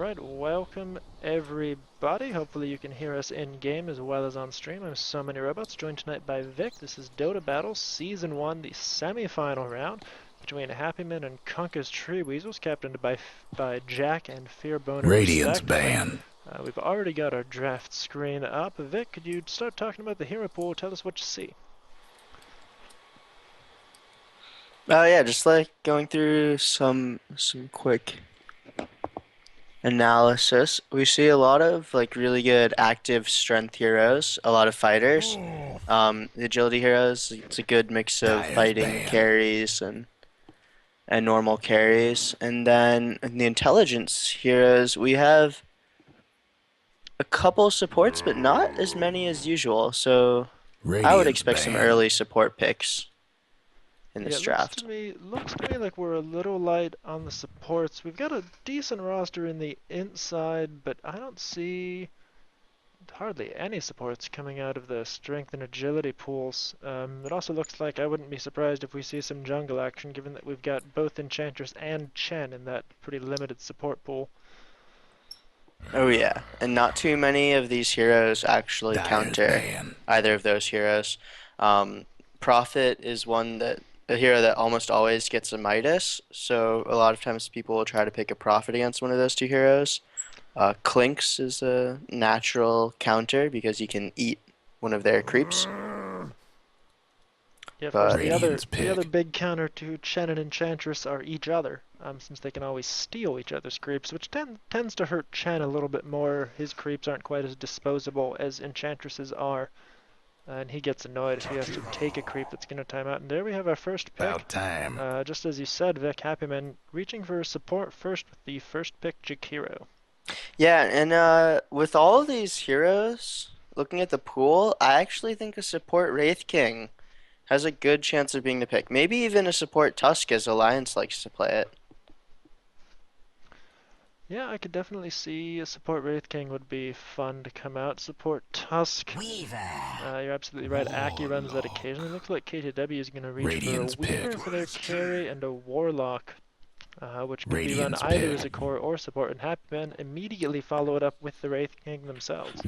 Alright, welcome everybody. Hopefully you can hear us in-game as well as on stream. I'm So Many Robots, joined tonight by Vic. This is Dota Battle Season 1, the semi-final round between Happymen and Kunkka's Tree Weasels, captained by Jack and Fearboner Radiance respectively. ban. We've already got our draft screen up. Vic, could you start talking about the hero pool? Tell us what you see. Oh yeah, just like going through some quick analysis. We see a lot of like really good active strength heroes, a lot of fighters. The agility heroes, it's a good mix of Dire's fighting ban. carries and normal carries. And then in the intelligence heroes, we have a couple supports, but not as many as usual. So I would Radiance expect some ban. early support picks in Yeah, this it looks draft. to me like we're a little light on the supports. We've got a decent roster in the inside, but I don't see hardly any supports coming out of the strength and agility pools. It also looks like I wouldn't be surprised if we see some jungle action, given that we've got both Enchantress and Chen in that pretty limited support pool. Oh yeah, and not too many of these heroes actually Dire's counter ban. either of those heroes. Um, Prophet is a hero that almost always gets a Midas, so a lot of times people will try to pick a Prophet against one of those two heroes. Clinks is a natural counter because you can eat one of their creeps, Yeah, of course, but the Radiance other pick. big counter to Chen and Enchantress are each other, since they can always steal each other's creeps, which tends to hurt Chen a little bit more. His creeps aren't quite as disposable as Enchantress's are, and he gets annoyed if he has to take a creep that's going to time out. And there we have our first pick. About time. Just as you said, Vic, Happymen reaching for support first with the first pick, Jakiro. yeah, and with all of these heroes, looking at the pool, I actually think a support Wraith King has a good chance of being the pick. Maybe even a support Tusk as Alliance likes to play it. Yeah, I could definitely see a support Wraith King would be fun to come out. Support Tusk. You're absolutely right. Aki runs that Warlock. occasionally. Looks like KTW is going to reach for a Radiance Weaver pick. for their carry and a Warlock, which could be run Radiance either as pick. a core or support. And Happymen immediately follow it up with the Wraith King themselves.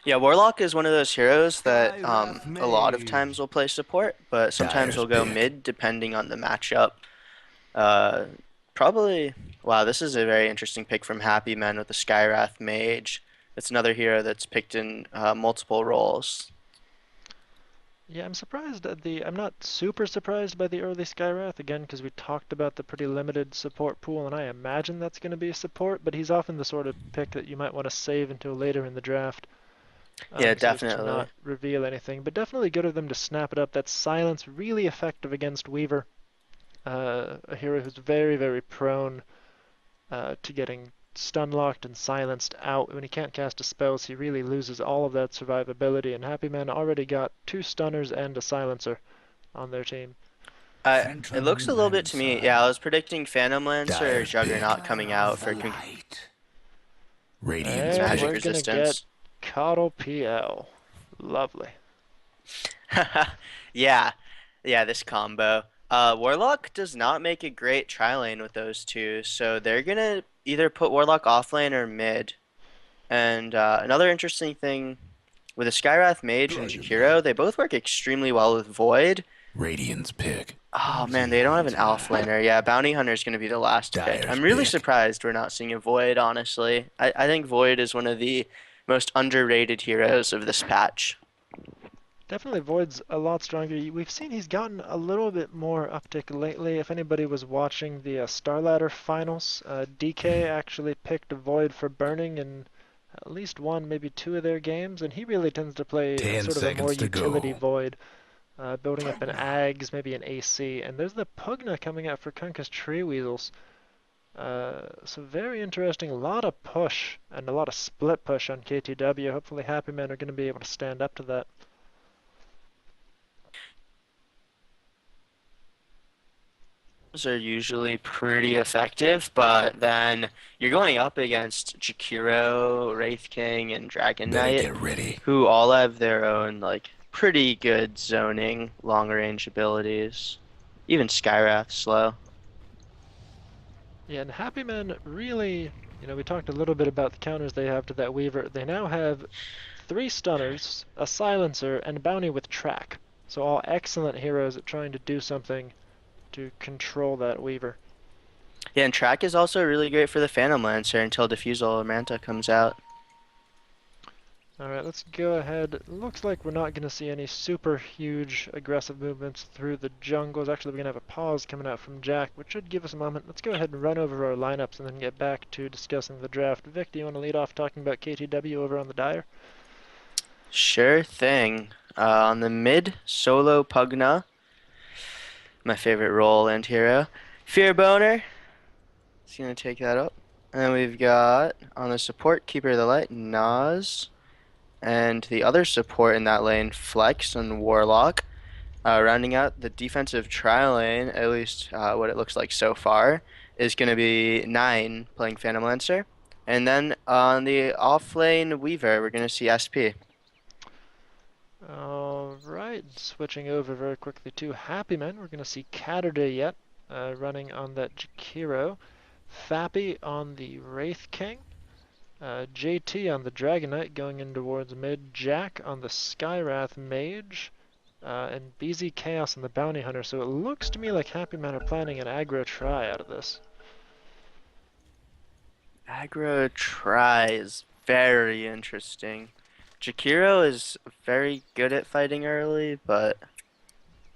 Yeah, Warlock is one of those heroes that Skywrath a lot of Mage. times will play support, but sometimes Dire's will go pick. mid depending on the matchup. Uh, Probably, wow, this is a very interesting pick from Happymen with the Skywrath Mage. It's another hero that's picked in multiple roles. Yeah, I'm not super surprised by the early Skywrath, again, because we talked about the pretty limited support pool, and I imagine that's going to be support, but he's often the sort of pick that you might want to save until later in the draft, Yeah, so as to definitely. not reveal anything. But definitely good of them to snap it up. That silence really effective against Weaver, a hero who's very, very prone to getting stun locked and silenced out. When he can't cast his spells, he really loses all of that survivability, and Happymen already got 2 stunners and a silencer on their team. It looks a Phantom little bit to me, yeah, I Lancer. was predicting Phantom Lancer or Dire's pick. Juggernaut coming Bearer out of the for light. Radiance And magic we're pick. gonna get resistance. Coddle PL. Lovely. Yeah, yeah, this combo. Warlock does not make a great tri lane with those two, so they're gonna either put Warlock off lane or mid. And another interesting thing with a Skywrath Mage and Jakiro, they both work extremely well with Void. Radiance pick. Oh man, Bounty they don't have an Alpha Hunter. laner. Yeah, Bounty Hunter is gonna be the last pick. Dire's I'm really pick. surprised we're not seeing a Void, honestly. I think Void is one of the most underrated heroes of this patch. Definitely Void's a lot stronger. We've seen he's gotten a little bit more uptick lately. If anybody was watching the Starladder finals, DK actually picked Void for burning in at least one, maybe two of their games, and he really tends to play Ten sort of a more seconds to utility go. Void, building up an Ags, maybe an AC. And there's the Pugna coming out for Kunkka's Tree Weasels. So very interesting. A lot of push and a lot of split push on KTW. Hopefully Happymen are going to be able to stand up to that. Are usually pretty effective, but then you're going up against Jakiro, Wraith King, and Dragon Better Knight, get ready. who all have their own like pretty good zoning, long range abilities. Even Skywrath slow. Yeah, and Happymen really, You know, we talked a little bit about the counters they have to that Weaver. They now have 3 stunners, a silencer, and a bounty with track. So all excellent heroes at trying to do something to control that Weaver. Yeah, and track is also really great for the Phantom Lancer until Diffusal or Manta comes out. Alright, let's go ahead. Looks like we're not going to see any super huge aggressive movements through the jungles. Actually, we're going to have a pause coming out from Jack, which should give us a moment. Let's go ahead and run over our lineups and then get back to discussing the draft. Vic, do you want to lead off talking about KTW over on the Dire? Sure thing. On the mid, solo Pugna, my favorite role and hero. Fear Boner, he's gonna take that up. And then we've got on the support, Keeper of the Light, Nas. And the other support in that lane, Flex and Warlock. Rounding out the defensive tri lane, at least what it looks like so far, is going to be 9 playing Phantom Lancer. And then on the off lane Weaver, we're going to see SP. Alright, switching over very quickly to Happymen. We're going to see Catterday yet, running on that Jakiro. Fappy on the Wraith King. JT on the Dragon Knight going in towards mid. Jack on the Skywrath Mage. And BZ Chaos on the Bounty Hunter. So it looks to me like Happymen are planning an aggro try out of this. Aggro try is very interesting. Jakiro is very good at fighting early, but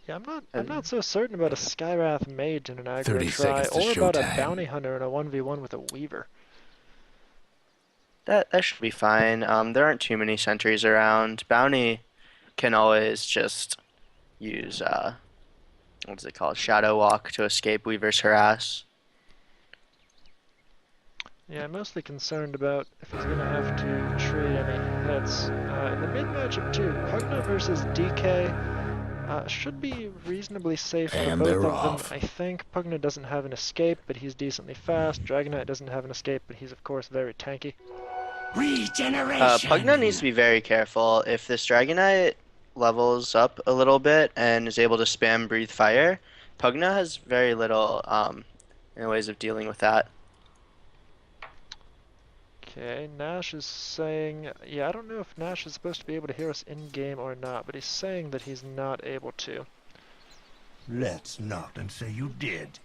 Yeah, I'm not so certain about a Skywrath Mage in an aggro 30 try, seconds to or about a showtime. Bounty Hunter in a 1v1 with a Weaver. that should be fine. There aren't too many sentries around. Bounty can always just use what's it called? Shadow Walk to escape Weaver's harass. Yeah, I'm mostly concerned about if he's going to have to trade any hits. In the mid matchup too, Pugna versus DK should be reasonably safe for And both they're of off. them. I think Pugna doesn't have an escape, but he's decently fast. Dragon Knight doesn't have an escape, but he's of course very tanky. Regeneration. Pugna needs to be very careful. If this Dragonite levels up a little bit and is able to spam Breathe Fire, Pugna has very little ways of dealing with that. Okay, Nash is saying, yeah, I don't know if Nash is supposed to be able to hear us in-game or not, but he's saying that he's not able to. Let's not and say you did.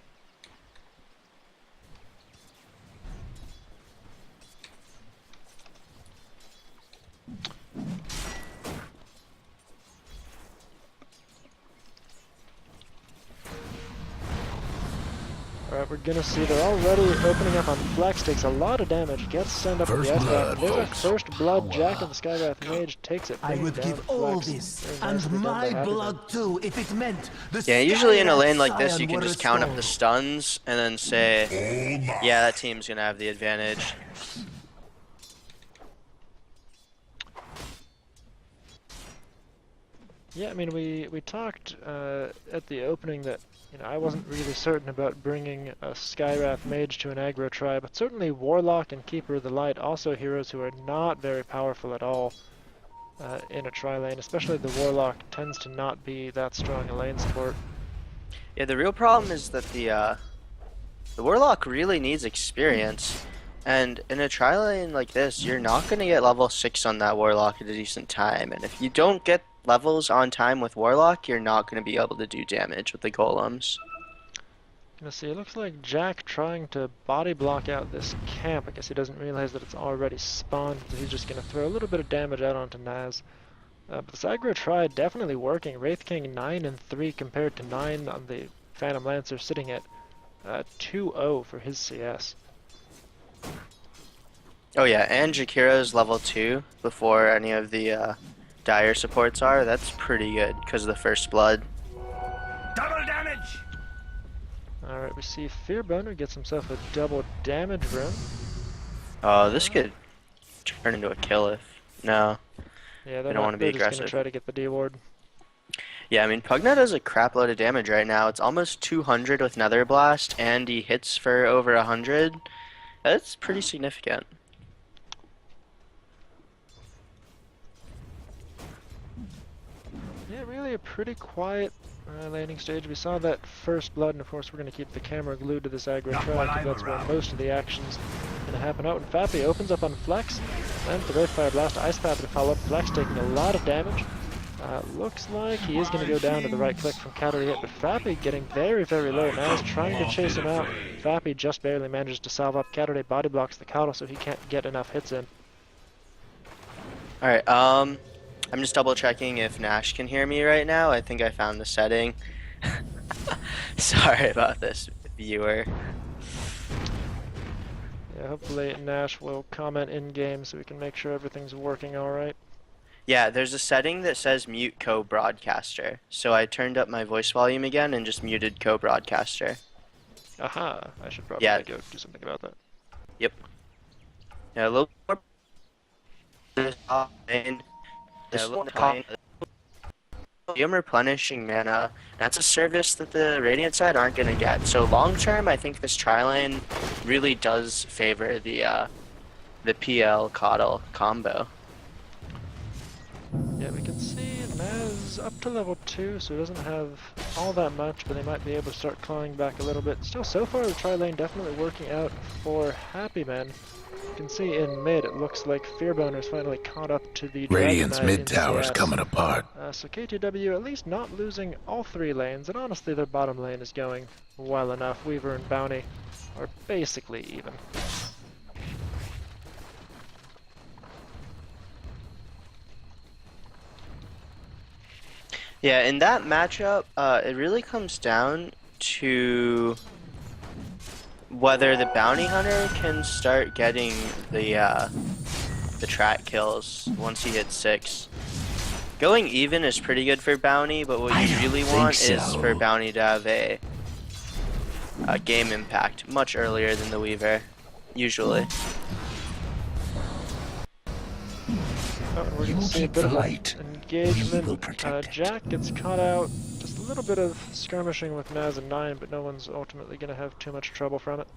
Alright, we're gonna see they're already opening up on Flex, takes a lot of damage, gets sent up First to the S-Back, blood, and there's a folks. first blood. Jack of the Skywrath Mage takes it, I bringing would down give all Flex. this Very nicely and done by my Happymen. blood too if it meant the Yeah, usually in a lane like this, Skyrath you can Scion just were count up the restored. stuns and then say, yeah, that team's gonna have the advantage. Yeah, I mean, we talked at the opening that, you know, I wasn't really certain about bringing a Skywrath Mage to an aggro try, but certainly Warlock and Keeper of the Light, also heroes who are not very powerful at all in a tri lane, especially the Warlock tends to not be that strong a lane support. Yeah, the real problem is that the Warlock really needs experience. And in a tri lane like this, you're not gonna get level 6 on that Warlock at a decent time. And if you don't get levels on time with Warlock, you're not gonna be able to do damage with the golems. Gonna see, it looks like Jack trying to body block out this camp. I guess he doesn't realize that it's already spawned, so he's just gonna throw a little bit of damage out onto Naz. But this aggro try definitely working. Wraith King 9 and 3 compared to 9 on the Phantom Lancer, sitting at 2-0 for his CS. Oh yeah, and Jakiro's level 2 before any of the dire supports are. That's pretty good because of the first blood. Double damage! Alright, we see Fearboner gets himself a double damage rune. Oh, this could turn into a kill if... No. Yeah, don't wanna be they're just aggressive. gonna try to get the D ward. Yeah, I mean, Pugna does a crap load of damage right now. It's almost 200 with Nether Blast, and he hits for over 100. That's pretty significant. Yeah, really a pretty quiet laning stage. We saw that first blood, and of course we're going to keep the camera glued to this aggro Not track, while because I'm that's where around. most of the action's going to happen out. And Fappy opens up on Flex, and the Wraith Fire Blast, Ice Fappy to follow up. Flex taking a lot of damage. Looks like he is going to go down to the right click from Calorie hit, but Fappy getting very, very low. Now he's trying to chase him out. Fappy just barely manages to salve up. Calorie body blocks the Coddle, so he can't get enough hits in. Alright, I'm just double checking if Nash can hear me right now. I think I found the setting. Sorry about this, viewer. Yeah, hopefully Nash will comment in-game so we can make sure everything's working alright. Yeah, there's a setting that says mute co-broadcaster. So I turned up my voice volume again and just muted co-broadcaster. Aha, I should probably go do something about that. Yep. Yeah, a little more. I'm replenishing mana. That's a service that the Radiant side aren't gonna get. So long term, I think this tri-lane really does favor the PL Coddle combo. Yeah, we can see Naz up to level 2, so he doesn't have all that much, but they might be able to start clawing back a little bit. Still, so far, the tri-lane definitely working out for Happymen. You can see in mid, it looks like Fearboner's finally caught up to the Radiant's Dragon Knight mid tower's CS. coming apart. So KTW at least not losing all 3 lanes, and honestly, their bottom lane is going well enough. Weaver and Bounty are basically even. Yeah, in that matchup, it really comes down to whether the bounty hunter can start getting the track kills once he hits 6. Going even is pretty good for bounty, but what you really want is for bounty to have a game impact much earlier than the Weaver, usually. Oh, and we're going to see a bit of engagement. Jack gets caught out. Just a little bit of skirmishing with Naz and 9, but no one's ultimately going to have too much trouble from it.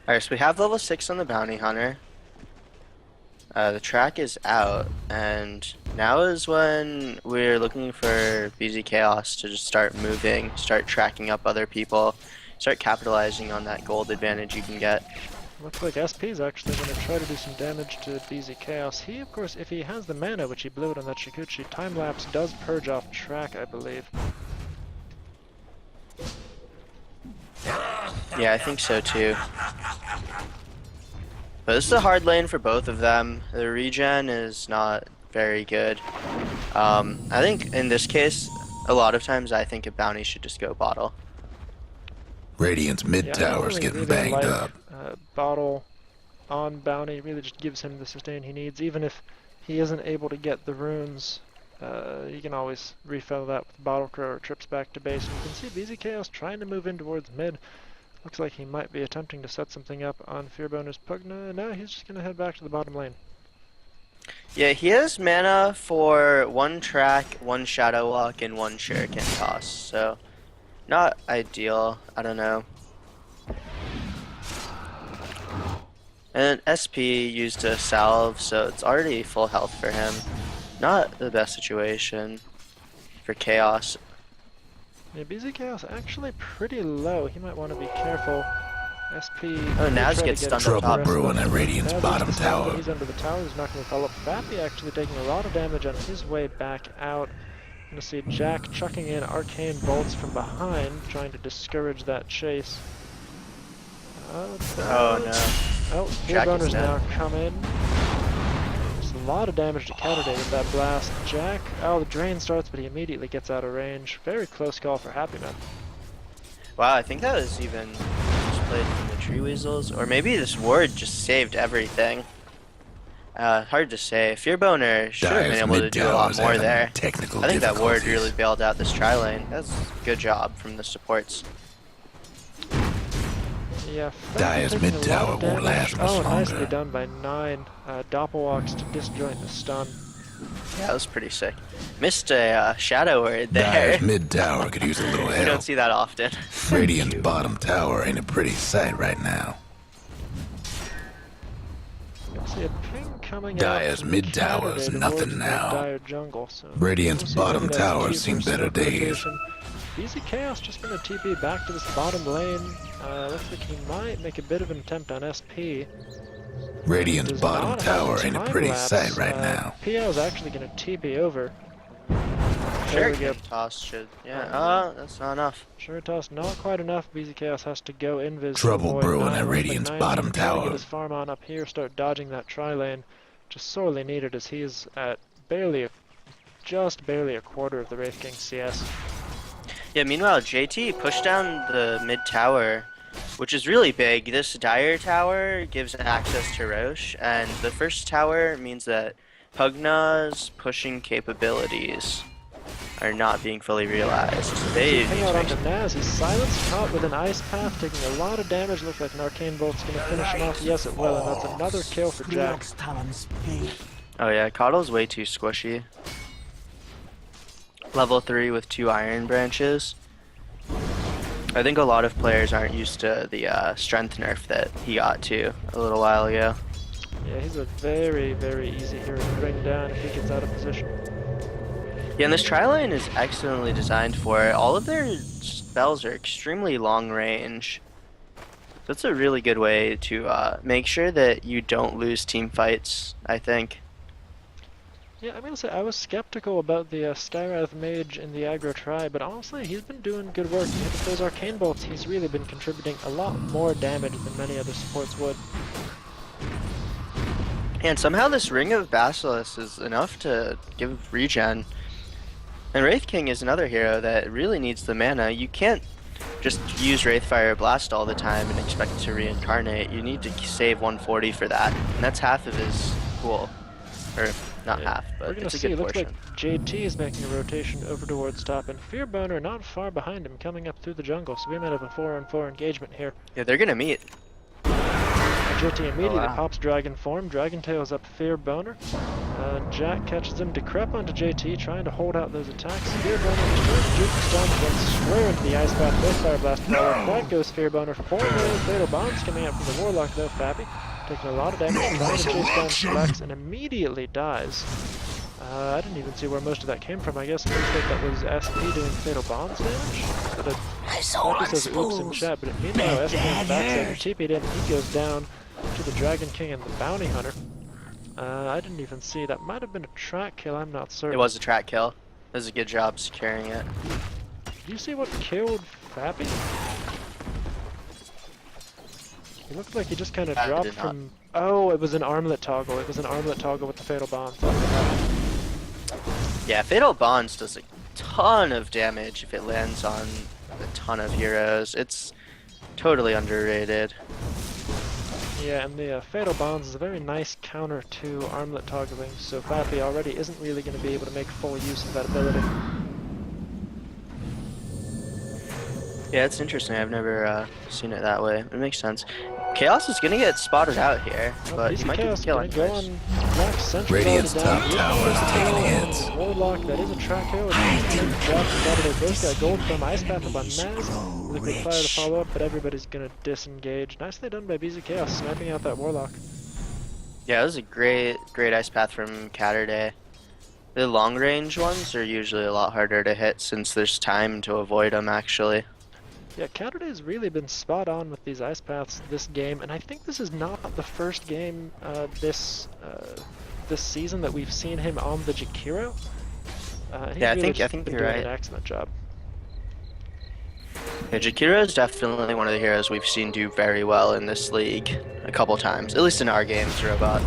Alright, so we have level 6 on the bounty hunter. The track is out, and now is when we're looking for BZ Chaos to just start moving, start tracking up other people, start capitalizing on that gold advantage you can get. Looks like SP is actually going to try to do some damage to BZ Chaos. He, of course, if he has the mana, which he blew it on that Shikuchi, time-lapse does purge off track, I believe. Yeah, I think so too. But this is a hard lane for both of them. The regen is not very good. I think in this case, a lot of times I think a bounty should just go bottle. Radiant's mid tower's getting banged up. Bottle on bounty really just gives him the sustain he needs. Even if he isn't able to get the runes, you can always refill that with Bottle Crow or trips back to base. And you can see BZ Chaos trying to move in towards mid. Looks like he might be attempting to set something up on Fearboner's Pugna. No, he's just going to head back to the bottom lane. Yeah, he has mana for 1 track, 1 Shadow Walk, and 1 Shuriken Toss, so not ideal. I don't know. And SP used a salve, so it's already full health for him. Not the best situation for Chaos. Yeah, BZ Chaos actually pretty low. He might want to be careful. SP. Oh, Naz gets stunned on top. Trouble brewing at Radiant's bottom tower. He's under the tower. He's not going to follow up. Fappy actually taking a lot of damage on his way back out. Going to see Jack chucking in arcane bolts from behind, trying to discourage that chase. Oh no. Oh, Fearboner's now come in. There's a lot of damage to counter with that blast. Jack, oh, the drain starts, but he immediately gets out of range. Very close call for Happymen. Wow, I think that was even displayed from the Tree Weasels, or maybe this ward just saved everything. Hard to say. Fearboner should have been able to do a lot more there. I think that ward really bailed out this tri-lane. That's a good job from the supports. Yeah, Dire's mid tower won't last much longer. Nicely done by 9. Doppelwalks to disjoint the stun. Yeah, that was pretty sick. Missed a shadow word there. Dire's mid tower could use a little You help. don't see that often. Radiant's bottom tower ain't a pretty sight right now. See a ping coming Dire's out from mid tower's Saturday nothing towards the now. Dire jungle, so Radiant's we'll see bottom maybe that's tower's cute seen for better smoke days. rotation. Easy Chaos just gonna TP back to this bottom lane. Looks like he might make a bit of an attempt on SP. Radiant's Does bottom not tower have ain't a time pretty lapse. sight right now. PL is actually gonna TP over. Sure, There we go. toss should. Yeah, that's not enough. Sure toss, not quite enough. BZ Chaos has to go invis. Trouble to avoid brewing Nine. at Looks like Radiant's Nine's bottom gonna try to tower. get his farm on up here, start dodging that tri-lane. Just sorely needed as he is at just barely a quarter of the Wraith King CS. Yeah, meanwhile, JT pushed down the mid tower, which is really big. This Dire tower gives access to Roche, and the first tower means that Pugna's pushing capabilities are not being fully realized. They Hang need out to make onto Naz. He's silenced, caught with an Ice Path, taking a lot of damage. Looks like an Arcane Bolt's gonna finish him off. Yes, it will, and that's another kill for Jack. Oh yeah, Coddle's way too squishy. Level 3 with 2 Iron Branches. I think a lot of players aren't used to the strength nerf that he got to a little while ago. Yeah, he's a very, very easy hero to bring down if he gets out of position. Yeah, and this tri-lane is excellently designed for it. All of their spells are extremely long range. That's a really good way to make sure that you don't lose team fights, I think. Yeah, I'm gonna say I was skeptical about the Skywrath Mage in the aggro try, but honestly, he's been doing good work. With those Arcane Bolts, he's really been contributing a lot more damage than many other supports would. And somehow this Ring of Basilisk is enough to give regen. And Wraith King is another hero that really needs the mana. You can't just use Wraithfire Blast all the time and expect it to reincarnate. You need to save 140 for that, and that's half of his pool. Or, not half, We're but gonna it's a see, good it looks portion. like JT is making a rotation over towards top, and Fearboner not far behind him, coming up through the jungle, so we might have a 4-on-4 engagement here. Yeah, they're gonna meet. JT immediately wow. pops Dragon form, Dragon Tails up Fearboner. Jack catches him, Decrep onto JT, trying to hold out those attacks. Fearboner just trying to juke the storm against square into the Ice Path, both Fire Blast follow. That goes Fearboner. 4 million Fatal Bombs coming out from the Warlock though, Fappy. Taking a lot of damage, trying to chase down Flex, and immediately dies. I didn't even see where most of that came from. I guess most of that was SP doing Fatal Bombs damage. But Fappy says oops in chat, but meanwhile SP on the backside TP'd in, he goes down to the Dragon King and the Bounty Hunter. I didn't even see. That might have been a track kill, I'm not certain. It was a track kill. It was a good job securing it. Did you see what killed Fappy? He looked like he just kind of I dropped did not. from... Oh, it was an armlet toggle. It was an armlet toggle with the Fatal Bomb. Yeah, Fatal Bonds does a ton of damage if it lands on a ton of heroes. It's totally underrated. Yeah, and the Fatal Bonds is a very nice counter to armlet toggling, so Fappy already isn't really going to be able to make full use of that ability. Yeah, it's interesting. I've never seen it that way. It makes sense. Chaos is gonna get spotted out here, but he might get the kill gonna go anyways. on Black Central. Radiant's top tower is taking hits. Warlock, that is a track kill. They both got gold from Ice Path up on Naz. Liquid Fire to follow up, but everybody's gonna disengage. Nicely done by BZ Chaos, sniping out that Warlock. Yeah, that was a great Ice Path from Catterday. The long range ones are usually a lot harder to hit since there's time to avoid them actually. Yeah, Caterday's really been spot on with these Ice Paths this game, and I think this is not the first game this season that we've seen him on the Jakiro. Yeah, I think been you're doing right. an excellent job. Yeah, Jakiro is definitely one of the heroes we've seen do very well in this league a couple times, at least in our games, Robot.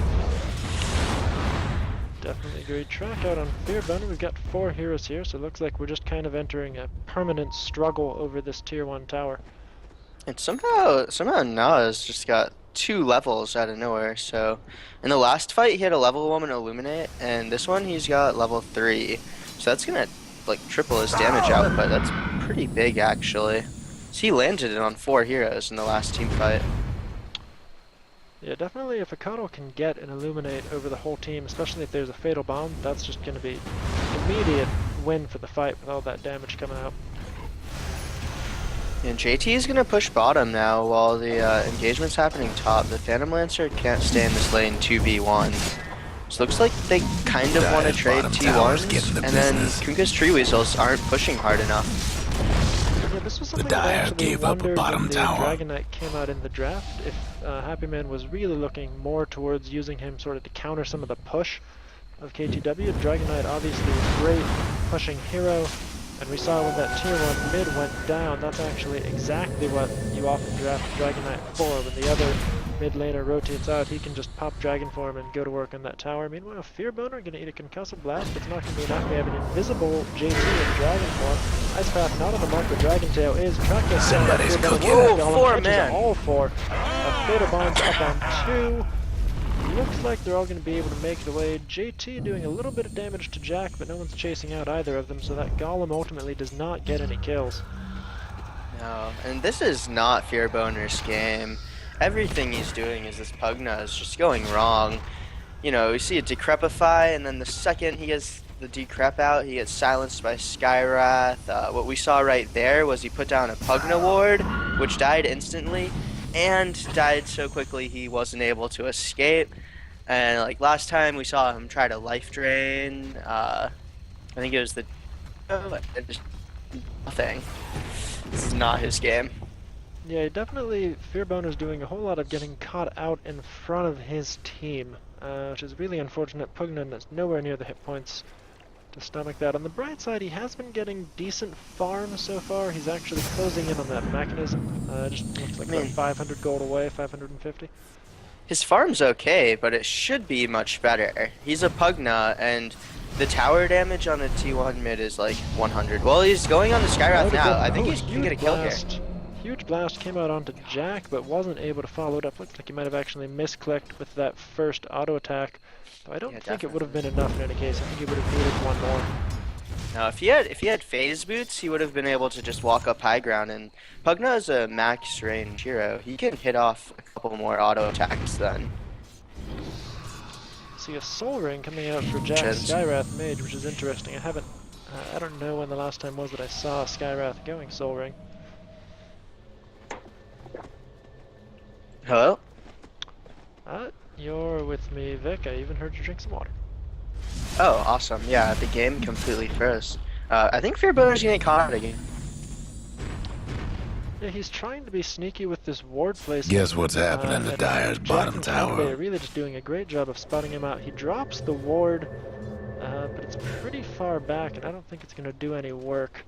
Definitely great track out on Fearboner. We've got 4 heroes here, so it looks like we're just kind of entering a permanent struggle over this tier 1 tower. And somehow Nas just got 2 levels out of nowhere. So in the last fight he had a level 1 Illuminate, and this one he's got level 3. So that's gonna like triple his damage output. That's pretty big actually. So he landed it on 4 heroes in the last team fight. Yeah, definitely if Akano can get an Illuminate over the whole team, especially if there's a Fatal Bomb, that's just going to be immediate win for the fight with all that damage coming out. And JT is going to push bottom now while the engagement's happening top. The Phantom Lancer can't stay in this lane 2v1. So looks like they kind of want to trade T1s, and then Kunkka's Tree Weasels aren't pushing hard enough. Yeah, this was something The that I Dire actually gave up a wondered bottom when the tower. Dragon Knight came out in the draft, if Happymen was really looking more towards using him sort of to counter some of the push of KTW. Dragon Knight obviously a great pushing hero, and we saw when that tier 1 mid went down, that's actually exactly what you often draft Dragon Knight for. When the other mid laner rotates out, he can just pop Dragon Form and go to work on that tower. Meanwhile, Fearboner gonna eat a concussive blast, but it's not gonna be enough. We have an invisible JT in Dragon Form. Ice Path not on the mark, but Dragon Tail is. Track gets Somebody's cooking. Whoa, 4 man. all 4. Fatal Bombs up on 2. Looks like they're all going to be able to make it away. JT doing a little bit of damage to Jack, but no one's chasing out either of them, so that Golem ultimately does not get any kills. No, and this is not Fearboner's game. Everything he's doing is this Pugna is just going wrong. You know, we see a Decrepify, and then the second he gets the Decrep out, he gets silenced by Skywrath. What we saw right there was he put down a Pugna ward, which died instantly, and died so quickly he wasn't able to escape. And like last time we saw him try to life drain, I think it was the just nothing. This is not his game. Yeah, definitely Fearboner's doing a whole lot of getting caught out in front of his team, which is really unfortunate. Pugnan is nowhere near the hit points to stomach that. On the bright side, he has been getting decent farm so far. He's actually closing in on that mechanism. Just looks like about 500 gold away, 550. His farm's okay, but it should be much better. He's a Pugna, and the tower damage on a T1 mid is like 100. Well, he's going on the Skywrath now. I think he can get a kill here. Huge blast came out onto Jack, but wasn't able to follow it up. Looks like he might have actually misclicked with that first auto attack. Though I don't think it would have been enough in any case. I think he would have needed one more. Now, if he had phase boots, he would have been able to just walk up high ground. And Pugna is a max range hero. He can hit off a couple more auto attacks then. See a Soul Ring coming out for Jack's Skywrath Mage, which is interesting. I don't know when the last time was that I saw Skywrath going Soul Ring. Hello? You're with me, Vic. I even heard you drink some water. Oh, awesome. Yeah, the game completely froze. I think Fearboner's gonna get caught again. Yeah, he's trying to be sneaky with this ward placement. Guess what's happening to Dire's bottom tower? They're really just doing a great job of spotting him out. He drops the ward, but it's pretty far back, and I don't think it's going to do any work.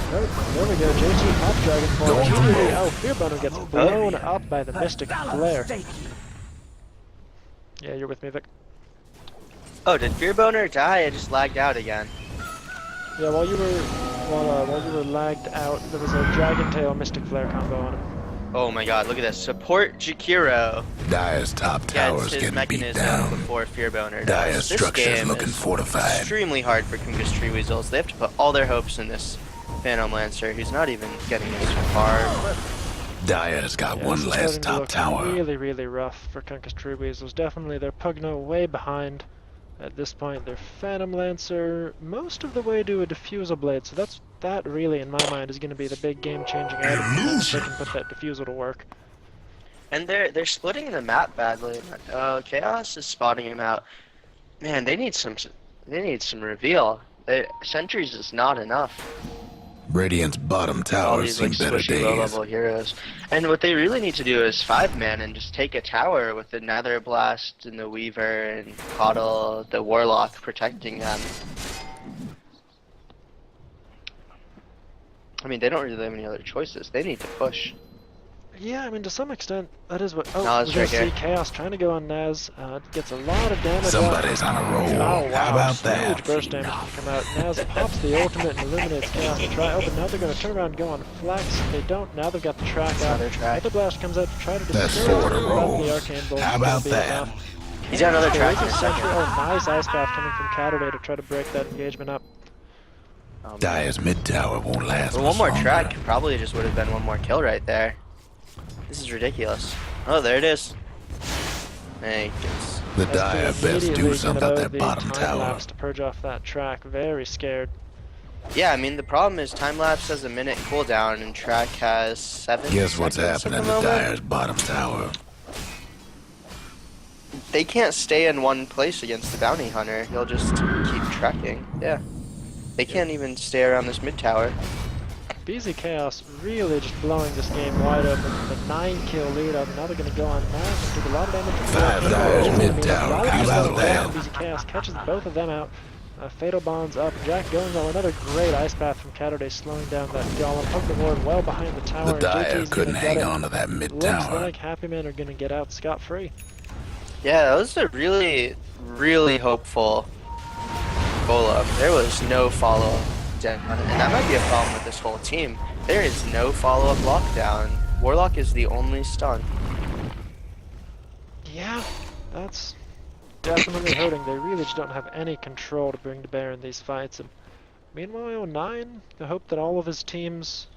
There we go, JT Pop Dragon Form. Oh, Fearboner gets blown up by the Mystic Flare. Yeah, you're with me, Vic. Oh, did Fearboner die? I just lagged out again. Yeah, while you were lagged out, there was a Dragon Tail Mystic Flare combo on him. Oh my god, look at this. Support Jakiro Dire's top tower's gets his getting beat mechanism down. before Fearboner does. Dire's This structure's game looking is fortified. extremely hard for Kunkka's Tree Weasels. They have to put all their hopes in this Phantom Lancer, who's not even getting as far. Dire's got one last top tower. Really, really rough for Kunkka's Tree Weasels. Definitely their Pugno way behind at this point. Their Phantom Lancer most of the way to a Diffusal Blade, so that really, in my mind, is going to be the big game-changing item. If they can put that Diffusal to work. And they're splitting the map badly. Chaos is spotting him out. Man, they need some reveal. Sentries is not enough. Radiant's bottom All tower's these seen like better squishy days. low-level heroes. And what they really need to do is 5-man and just take a tower with the Nether Blast and the Weaver and Coddle, the Warlock protecting them. I mean, they don't really have any other choices. They need to push. Yeah, I mean, to some extent, that is what... Oh, Naz we're right gonna here. see Chaos trying to go on Naz. Gets a lot of damage. Somebody's on a roll. Oh, wow. How about Huge that? burst damage can come out. Naz pops the ultimate and illuminates Chaos to try. Oh, but now they're going to turn around and go on Flex. They don't. Now they've got the track out. Another track. Nether Blast comes out to try to That's destroy four in a row. the Arcane Bolt. How about It's gonna be that? enough. He's got another track in a Sentry. second. Oh, nice Ice Path coming from Catterday to try to break that engagement up. Dire's mid tower won't last But much one more longer. track probably just would have been one more kill right there. This is ridiculous. Oh, there it is. Hey, it's The SP Dire best immediately do gonna something about load that the bottom time tower. lapse to purge off that track. Very scared. Yeah, I mean the problem is time lapse has a minute cooldown and track has 7 Guess what's seconds at happening the to moment. Dire's bottom tower? They can't stay in one place against the bounty hunter. He'll just keep trekking. Yeah. They can't even stay around this mid tower. BZ Chaos really just blowing this game wide open. The 9-kill lead up. Now they're going to go on mass and take a lot of damage. From Five the Dire's enemy. mid tower. Knowledge How is about going that? down. BZ Chaos catches both of them out. Fatal Bonds up. Jack going on another great ice path from Catterday, slowing down that Golem. Pump the ward well behind the tower. The Dire JT's couldn't gonna get hang it. on to that mid Looks tower. like Happymen are going to get out scot-free. Yeah, that was a really, really hopeful goal up. There was no follow-up down, and that might be a problem with this whole team. There is no follow-up lockdown. Warlock is the only stun. Yeah, that's definitely hurting. They really just don't have any control to bring to bear in these fights. And meanwhile, 9, the hope that all of his team's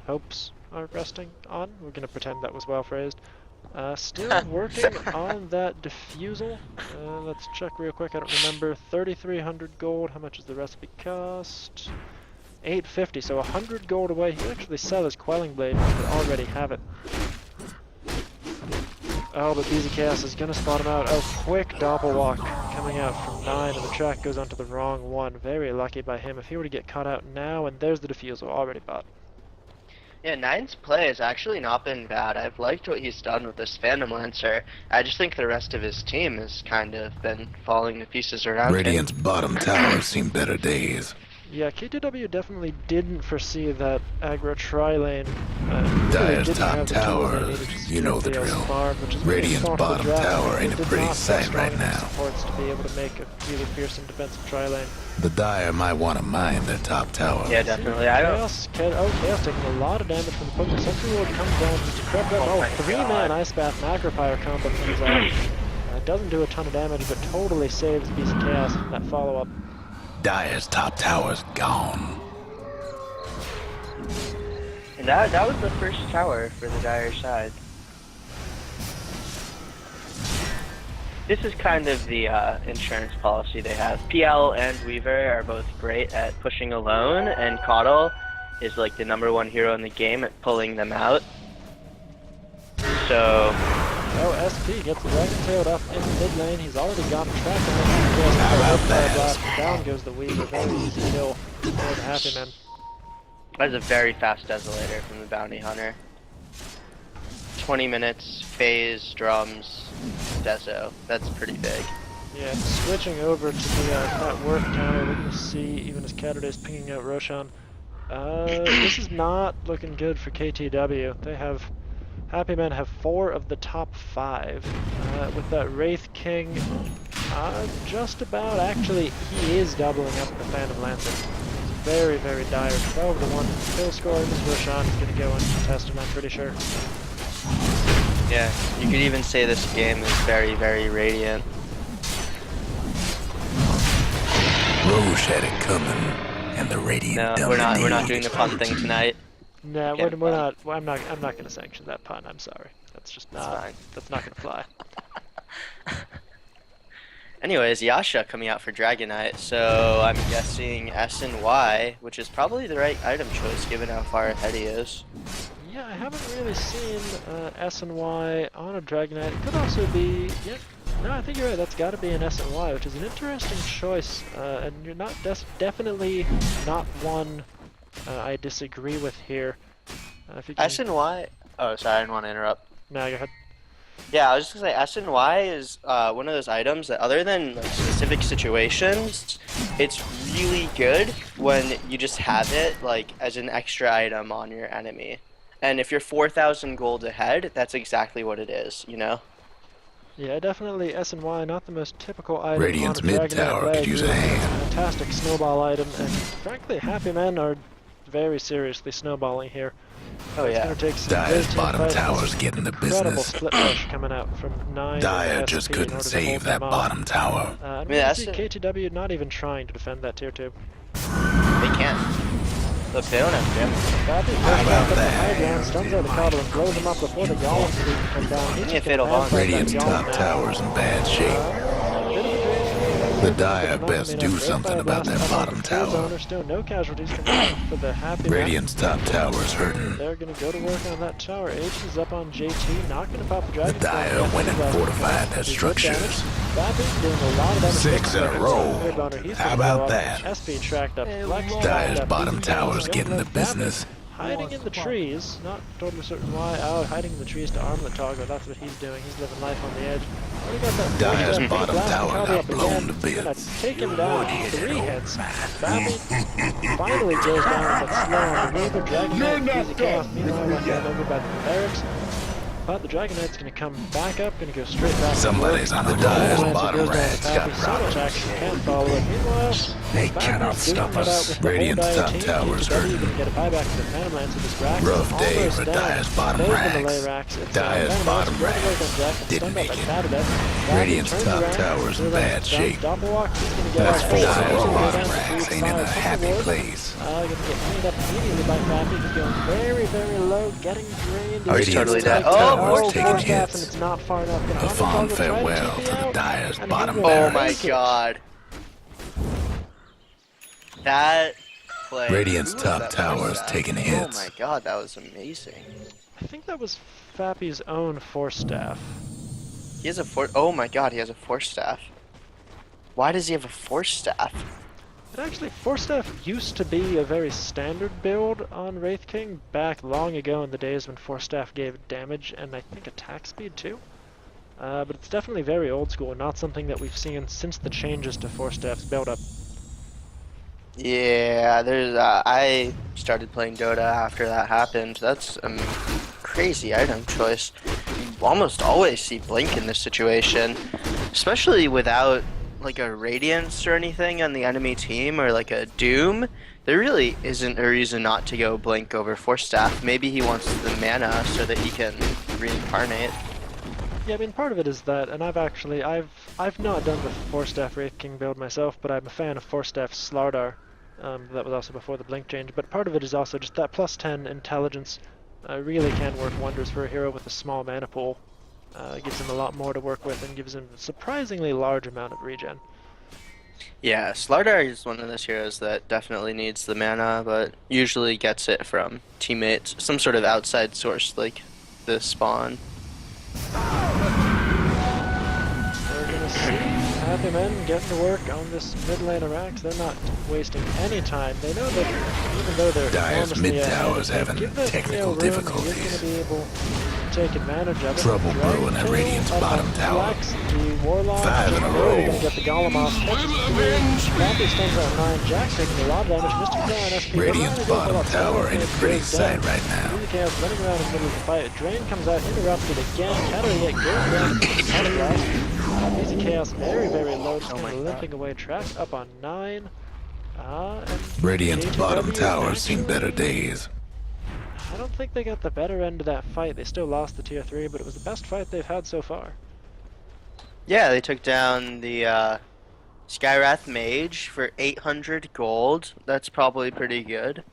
hopes are resting on. We're going to pretend that was well phrased. Still working on that defusal. Let's check real quick. I don't remember. 3,300 gold. How much does the recipe cost? 850. So 100 gold away. He can actually sell his Quelling Blade. He could already have it. Oh, but BZ Chaos is going to spot him out. Oh, quick Doppelwalk coming out from 9, and the track goes onto the wrong one. Very lucky by him. If he were to get caught out now, and there's the defusal already bought. Yeah, Nine's play has actually not been bad. I've liked what he's done with this Phantom Lancer. I just think the rest of his team has kind of been falling to pieces around Radiant's him. bottom tower has seen better days. Yeah, KTW definitely didn't foresee that aggro tri-lane. Dire's didn't top have the tools tower, they needed to you know the secure drill. farm, which is really Radiant's smart for the bottom draft. tower They ain't a did pretty not have sight strong right enough now. supports to be able to make a really fearsome defensive tri-lane. The Dire might want to mine their top tower. Yeah, definitely. I don't. Chaos taking a lot of damage from the poke. Sentry Lord comes down just to prep up. Oh, my 3-man God. Ice Bath Macro Fire combo comes out. Doesn't do a ton of damage, but totally saves Beast of Chaos from that follow-up. Dire's top tower's gone. And that was the first tower for the Dire side. This is kind of the insurance policy they have. PL and Weaver are both great at pushing alone, and Coddle is like the #1 hero in the game at pulling them out. So, Oh, SP gets dragon-tailed up in the mid lane. He's already got the track on. How about that? Blast, and down goes the Weaver. Very easy kill for the Happymen. that's a very fast desolator from the bounty hunter. 20 minutes, phase, drums, deso. That's pretty big. Yeah, switching over to the that work tower, we're going to see, even as Caterday's pinging out Roshan. This is not looking good for KTW. They have, Happymen have 4 of the top 5. With that Wraith King, just about, actually, he is doubling up the Phantom Lancer. Very, very dire. 12-1 kill score. This Roshan is going to go uncontested, I'm pretty sure. Yeah, you could even say this game is very, very Radiant. Roche had it coming, and the Radiant No, dumped we're not it. doing the pun thing tonight. Nah, Okay, we're fine. not. Well, I'm not going to sanction that pun. I'm sorry. That's just It's not. fine. That's not going to fly. Anyways, Yasha coming out for Dragonite, so I'm guessing S and Y, which is probably the right item choice given how far ahead he is. Yeah, I haven't really seen S and Y on a Dragonite. It could also be. Yeah. No, I think you're right. That's got to be an S and Y, which is an interesting choice, and you're not definitely not one I disagree with here. If you can, S and Y. Oh, sorry, I didn't want to interrupt. no, go ahead. Yeah, I was just gonna say S and Y is one of those items that, other than like specific situations, it's really good when you just have it like as an extra item on your enemy. And if you're 4,000 gold ahead, that's exactly what it is, you know? Yeah, definitely S and Y, not the most typical item Radiant's on a mid Dragonite tower leg. could use a It's hand. fantastic snowball item, and frankly, Happymen are very seriously snowballing here. Oh It's yeah. gonna take some Dire's good bottom team fighting. tower's getting the Incredible business. split push coming out from 9 Dire to just SP in couldn't order to save hold that them off. bottom tower. And mean, we that's see it. KTW not even trying to defend that tier 2. They can't. Look, they don't have damage. Fappy pushes back up the high ground, stuns out the Coddle and blows him up before the Golem can come down. He's Give me a just fatal gonna bond. man-fight Radiant's that top Golem now. tower's in bad shape. Bit of a drain. The Dire Not best coming do in. Great something fire about blast that up on bottom the Cruise tower. owner. Still no casualties coming out for the Happymen. Radiant's top tower's hurting. They're gonna go to work on that tower. H is up on JT, not gonna pop the The dragon. Dire went and fortified their structures. Fappy's doing a lot of damage. 6 in a row. He's How gonna go about up. that? SP tracked up. Flex tracked Dire's up. bottom He's tower's going getting the Fappy business. hiding in the trees, not totally certain why. Oh, hiding in the trees to arm the Toggle. That's what he's doing. He's living life on the edge. Already got that Dire's big bottom blast tower Toggle got up blown again. to He's gonna bits. take him down. 3 hits. Fappy finally goes down, but slow on the Weaver. Dragon Knight, easy chaos. Meanwhile, left hand over by the barracks. But the Dragon Knight's gonna come back up, gonna go straight back. Somebody's on the Dire's bottom rats got so much problems. action, can't follow it. Meanwhile, They Fappy's cannot duking stop it out us. with the whole Radiant's Dire top team. tower's GTW hurting. gonna get a buyback to the Phantom Lance with his racks. Rough It's day almost for down. Dire's bottom Those racks. melee racks. It's Dire's Phantom bottom Lance going to work on racks Jack. It's didn't stunned make up it. by Catadev. Fappy Radiant's turns top around, tower's in goes bad down, shape. Doppelwalk. He's gonna get That's out. four He's in a gonna row. go Bottom down to racks the ain't in a side. happy Ward. place. Gonna get cleaned up immediately by Fappy. He's going very, very low, getting drained. He's totally dead. tower's taking Force staff, hits. and it's not far enough. Gonna A on the fond Toggle, try farewell TP to the out, Dire's and bottom he will Oh my make it. god. That play. Radiant's Who was top that tower is first taking at? hits. Oh my god, that was amazing. I think that was Fappy's own Force staff. He has a oh my god, he has a force staff. Why does he have a force staff? And actually, Force Staff used to be a very standard build on Wraith King back long ago in the days when Force Staff gave damage and I think attack speed too. But it's definitely very old school, not something that we've seen since the changes to Force Staff's build up. Yeah, there's I started playing Dota after that happened. That's a crazy item choice. You almost always see Blink in this situation, especially without like a Radiance or anything on the enemy team or like a Doom. There really isn't a reason not to go Blink over Force Staff. Maybe he wants the mana so that he can reincarnate. Yeah, I mean, part of it is that, and I've not done the Force Staff Wraith King build myself, but I'm a fan of Force Staff Slardar. That was also before the Blink change, but part of it is also just that plus 10 intelligence really can work wonders for a hero with a small mana pool. Gives him a lot more to work with and gives him a surprisingly large amount of regen. Yeah, Slardar is one of those heroes that definitely needs the mana, but usually gets it from teammates, some sort of outside source like the spawn. We're gonna see Happymen getting to work on this mid lane of Rax. They're not wasting any time. They know that even though they're Dire's enormously mid ahead, tower's they having give that technical room, difficulties. He's gonna be able to take advantage of it. Trouble Dragon brewing at Tail Radiant's up bottom on tower. Flex, the Warlock. 5 in a They're row. gonna get the Golem off. Fappy stands out 9. Jack's taking a lot of damage. Mystic Claw and SP. Radiant's bottom tower ain't a pretty sight right now. Easy Chaos running around in the middle of the fight. Drain comes out, interrupted again. Catalyst yet goes down. Counter blast. Easy Chaos very, very low. Just kind of limping away. Track up on 9. And Radiant's JTW bottom is tower's seen actually- better days. I don't think they got the better end of that fight. They still lost the tier 3, but it was the best fight they've had so far. Yeah, they took down the Skywrath Mage for 800 gold. That's probably pretty good.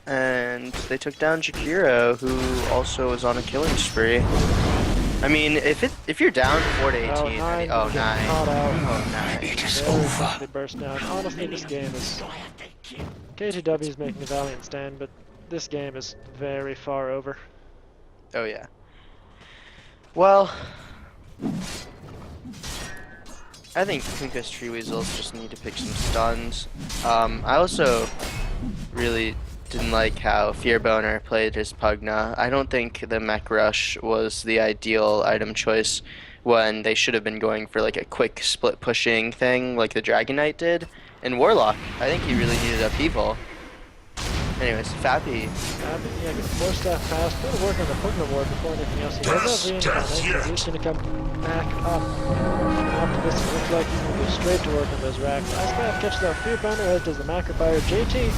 And they took down Jakiro, who also was on a killing spree. I mean, if you're down 4 to 18, Nine oh, gonna get 9. caught out. Oh, 9. It is Very over. quickly burst down. Honestly, this game is... KTW is making a valiant stand, but this game is very far over. Oh, yeah. Well, I think Kunkka's Tree Weasels just need to pick some stuns. I also really didn't like how Fearboner played his Pugna. I don't think the Mech Rush was the ideal item choice when they should have been going for like a quick split pushing thing like the Dragon Knight did. And Warlock, I think he really needed upheaval. Anyways, Fappy. Yeah, get the Force Staff pass. Go to work on the Pugna Ward before anything else. He does have reincarnation. He's going to come back up. Optimistic looks like he's going to go straight to work on those racks. Icepath catches that Fearboner, as does the Macrophire. JT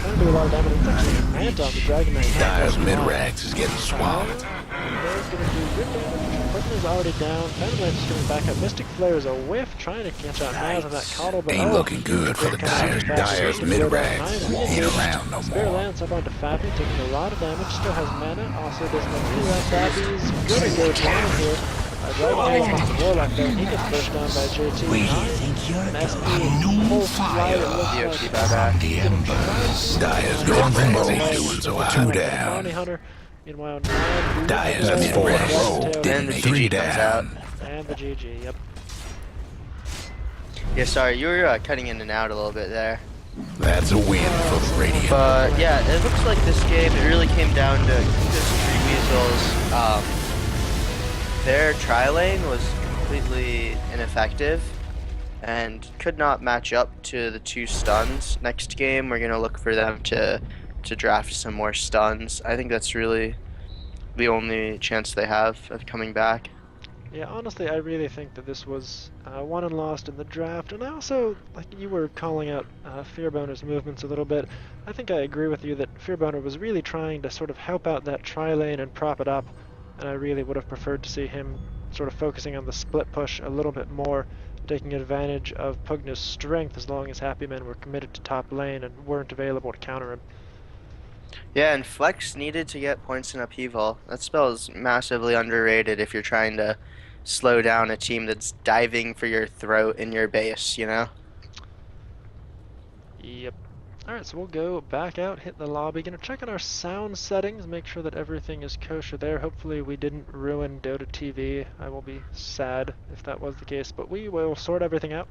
trying to do a lot of damage. It's actually a Manta on the Dragon Knight. Dire's mid-rax is getting swamped. They're going to do good damage. Pugna's already down. Phantom Lance is coming back up. Mystic Flare is a whiff, trying to catch out Naz on that Coddle, but Ain't looking good for the Dyer's mid-rank. Ain't around no Spirit more. Lance up onto Fappy, taking a lot of damage. Still has mana. Also doesn't have any left. Fappy's going to go down here. Dragon Dance off the Warlock though. He gets pushed down by JT. Where do you think you're An SP going? full flight, it looks DOT like. buyback. The embers. Dyer's going for more. Doing so high. 2 down. Bounty Hunter. Meanwhile, 9 Dyer's looking mid for rank. Tail. Didn't And the make GG 3 comes out. down. And the GG, yep. Yeah, sorry, you were cutting in and out a little bit there. That's a win for the Radiant. But yeah, it looks like this game, it really came down to Kunkka's Tree Weasels. Their tri-lane was completely ineffective and could not match up to the 2 stuns. Next game, we're going to look for them to draft some more stuns. I think that's really the only chance they have of coming back. Yeah, honestly, I really think that this was won and lost in the draft, and I also, like you were calling out Fearboner's movements a little bit, I think I agree with you that Fearboner was really trying to sort of help out that tri-lane and prop it up, and I really would have preferred to see him sort of focusing on the split push a little bit more, taking advantage of Pugna's strength as long as Happymen were committed to top lane and weren't available to counter him. Yeah, and Flex needed to get points in upheaval. That spell is massively underrated if you're trying to slow down a team that's diving for your throat in your base, you know? Yep. Alright, so we'll go back out, hit the lobby. Gonna check on our sound settings, make sure that everything is kosher there. Hopefully we didn't ruin Dota TV. I will be sad if that was the case, but we will sort everything out.